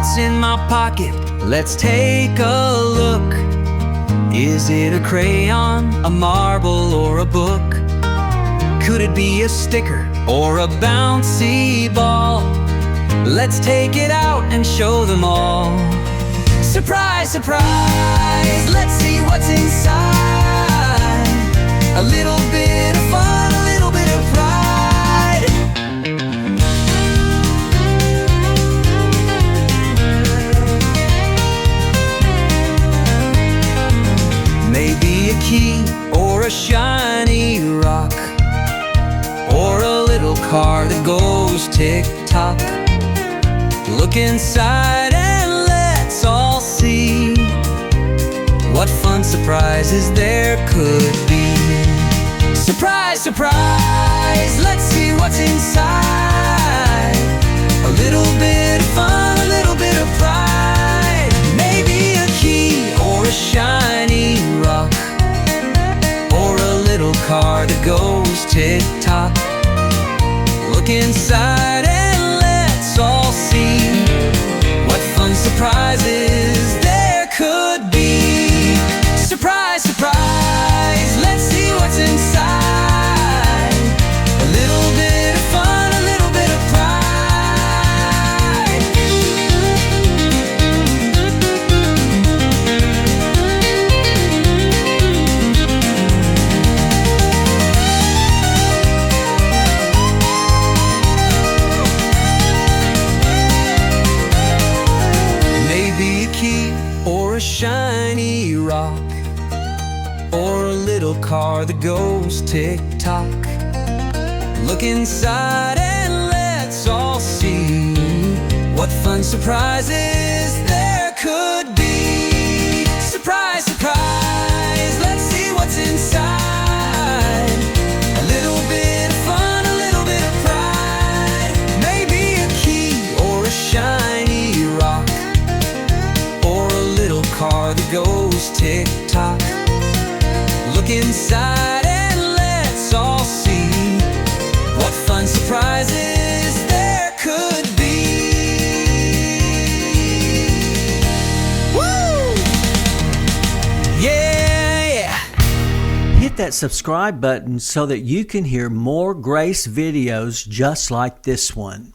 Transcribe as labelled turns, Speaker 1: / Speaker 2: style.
Speaker 1: what's in my pocket. Let's take a look. Is it a crayon, a marble, or a book? Could it be a sticker or a bouncy ball? Let's take it out and show them all. Surprise, surprise, let's see what's inside. A little bit of fun, a little bit of pride. Maybe a key or a shiny rock, or a little car that goes tick-tock. Look inside and let's all see what fun surprises there could be. Surprise, surprise, let's see what's inside. A little bit of fun, a little bit of pride. Maybe a key or a shiny rock, or a little car that goes tick-tock. Look inside and let's all see what fun surprises there could be. Surprise, surprise, let's see what's inside. A little bit of fun, a little bit of pride. Maybe a key or a shiny rock, or a little car that goes tick-tock. Look inside and let's all see what fun surprises there could be. Surprise, surprise, let's see what's inside. A little bit of fun, a little bit of pride. Maybe a key or a shiny rock, or a little car that goes tick-tock. Look inside and let's all see what fun surprises there could be. Woo! Yeah, yeah.
Speaker 2: Hit that subscribe button so that you can hear more Grace videos just like this one.